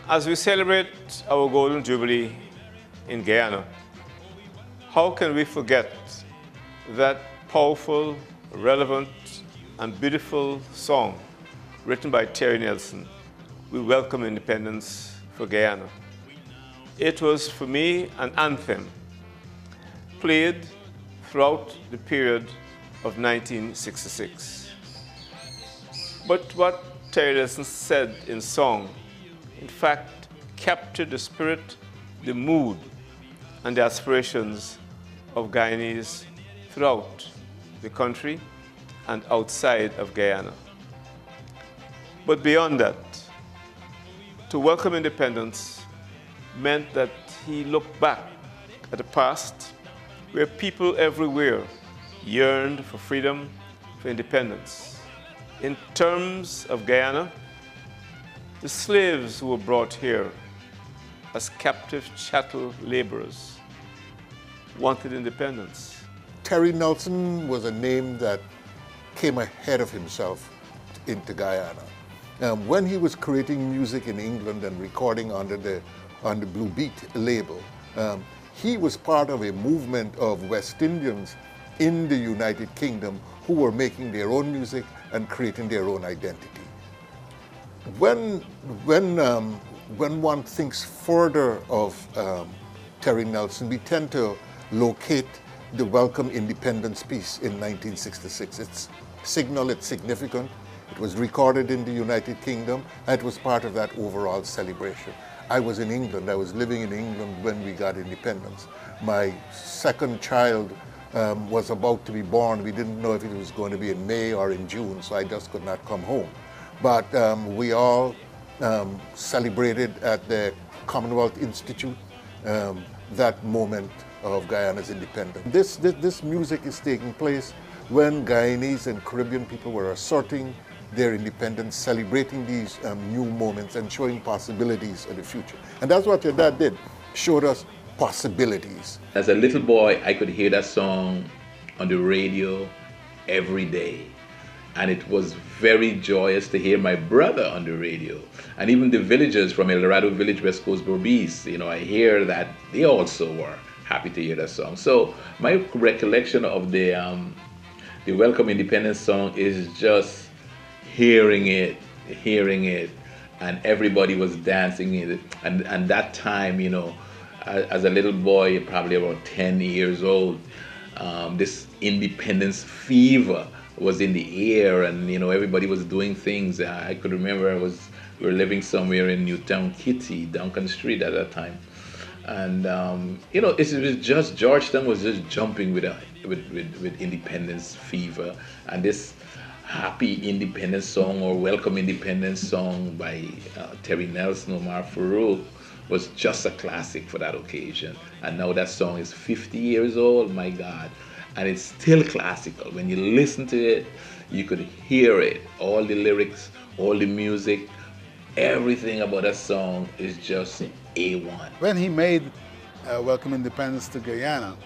As we celebrate our Golden Jubilee in Guyana, how can we forget that powerful, relevant, and beautiful song written by Terry Nelson, "We Welcome Independence for Guyana"? It was, for me, an anthem played throughout the period of 1966. But what Terry Nelson said in song, in fact, captured the spirit, the mood, and the aspirations of Guyanese throughout the country and outside of Guyana. But beyond that, to welcome independence meant that he looked back at the past where people everywhere yearned for freedom, for independence. In terms of Guyana, the slaves who were brought here as captive chattel laborers wanted independence. Terry Nelson was a name that came ahead of himself into Guyana. When he was creating music in England and recording on the Blue Beat label, he was part of a movement of West Indians in the United Kingdom who were making their own music and creating their own identity. When one thinks further of Terry Nelson, we tend to locate the Welcome Independence piece in 1966. It's significant. It was recorded in the United Kingdom, and it was part of that overall celebration. I was in England. I was living in England when we got independence. My second child was about to be born. We didn't know if it was going to be in May or in June, so I just could not come home. But we all celebrated at the Commonwealth Institute that moment of Guyana's independence. This music is taking place when Guyanese and Caribbean people were asserting their independence, celebrating these new moments and showing possibilities of the future. And that's what your dad did, showed us possibilities. As a little boy, I could hear that song on the radio every day. And it was very joyous to hear my brother on the radio. And even the villagers from El Dorado Village, West Coast Berbice, I hear that they also were happy to hear that song. So my recollection of the Welcome Independence song is just hearing it, and everybody was dancing it. And that time, as a little boy, probably about 10 years old, this independence fever was in the air, and everybody was doing things. I could remember we were living somewhere in Newtown Kitty, Duncan Street at that time, and it was just Georgetown was just jumping with independence fever, and this happy independence song or welcome independence song by Terry Nelson, Omar Farouk was just a classic for that occasion. And now that song is 50 years old, my God. And it's still classical. When you listen to it, you could hear it. All the lyrics, all the music, everything about that song is just A1. When he made Welcome Independence to Guyana,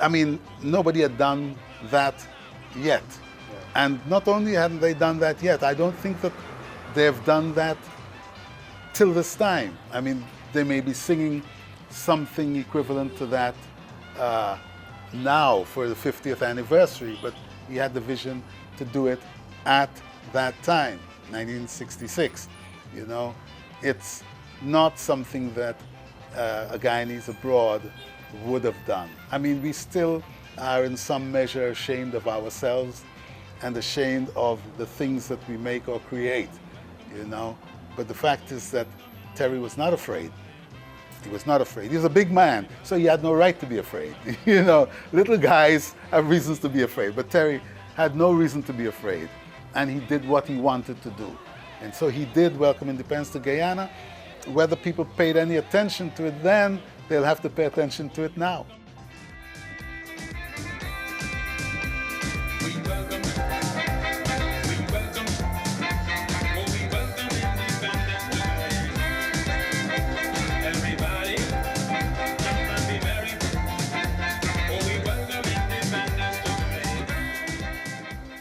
I mean, nobody had done that yet. Yeah. And not only hadn't they done that yet, I don't think that they've done that till this time. I mean, they may be singing something equivalent to that now for the 50th anniversary, but he had the vision to do it at that time, 1966. It's not something that a Guyanese abroad would have done. I mean, we still are in some measure ashamed of ourselves and ashamed of the things that we make or create, But the fact is that Terry was not afraid. He was not afraid. He was a big man, so he had no right to be afraid. Little guys have reasons to be afraid, but Terry had no reason to be afraid, and he did what he wanted to do. And so he did Welcome Independence to Guyana. Whether people paid any attention to it then, they'll have to pay attention to it now.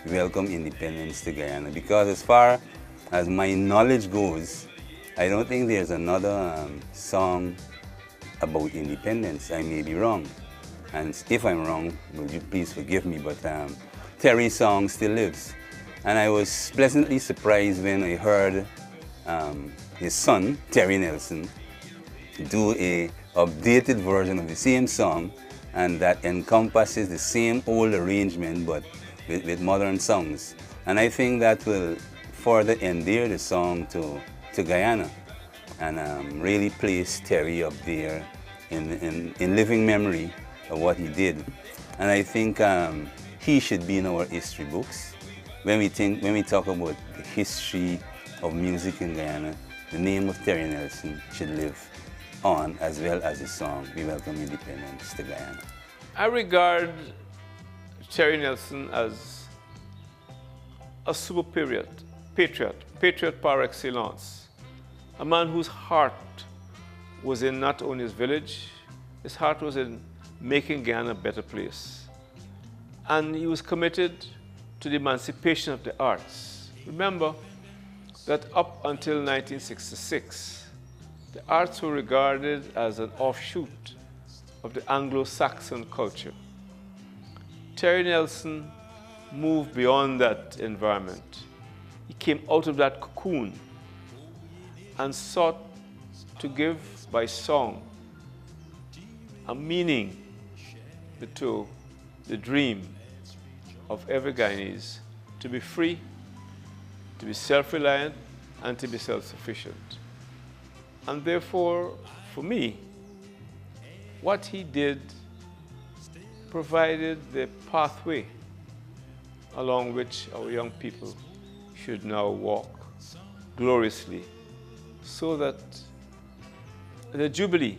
Welcome Independence to Guyana, because as far as my knowledge goes, I don't think there's another song about independence. I may be wrong. And if I'm wrong, will you please forgive me, but Terry's song still lives. And I was pleasantly surprised when I heard his son, Terry Nelson, do a updated version of the same song, and that encompasses the same old arrangement but with modern songs. And I think that will further endear the song to Guyana and really place Terry up there in living memory of what he did. And I think he should be in our history books. When we talk about the history of music in Guyana, the name of Terry Nelson should live on, as well as the song We Welcome Independence to Guyana. I regard Terry Nelson as a super patriot par excellence, a man whose heart was in not only his village, his heart was in making Guyana a better place. And he was committed to the emancipation of the arts. Remember that up until 1966, the arts were regarded as an offshoot of the Anglo-Saxon culture. Terry Nelson moved beyond that environment. He came out of that cocoon and sought to give by song a meaning to the dream of every Guyanese to be free, to be self-reliant, and to be self-sufficient. And therefore, for me, what he did provided the pathway along which our young people should now walk gloriously, so that the Jubilee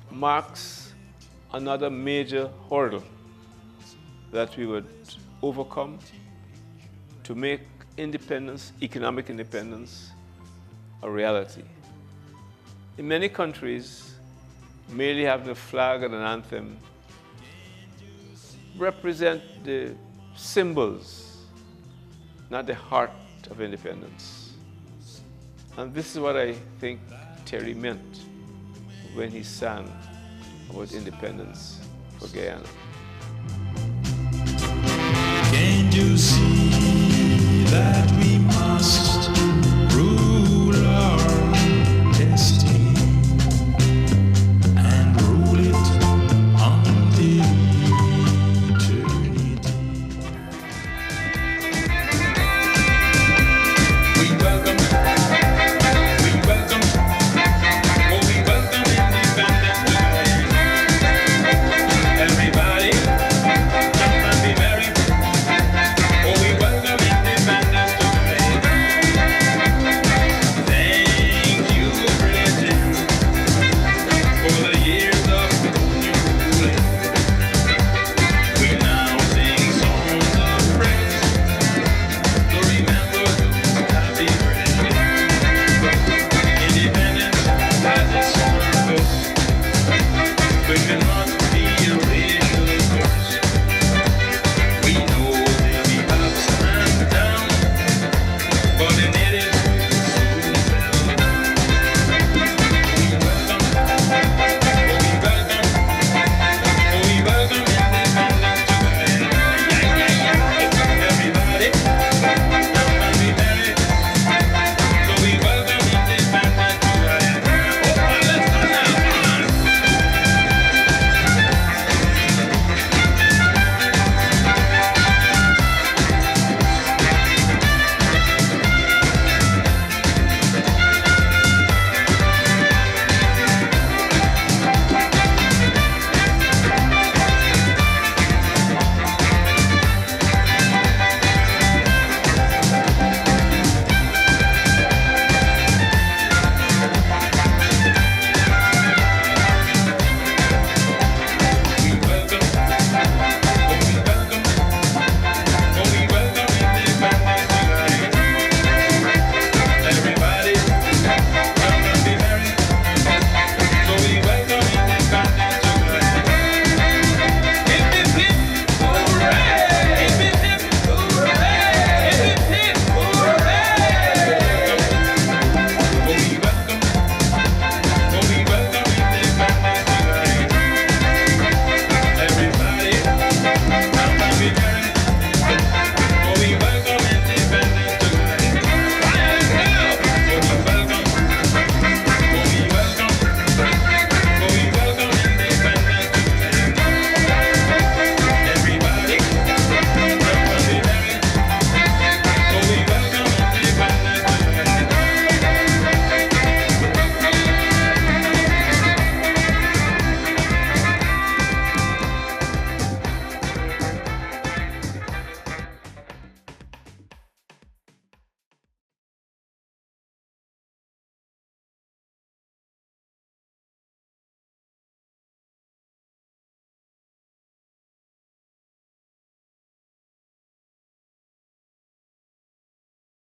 marks another major hurdle that we would overcome to make independence, economic independence, a reality. In many countries, merely having a flag and an anthem represent the symbols, not the heart of independence. And this is what I think Terry meant when he sang about independence for Guyana. Can't you see that we must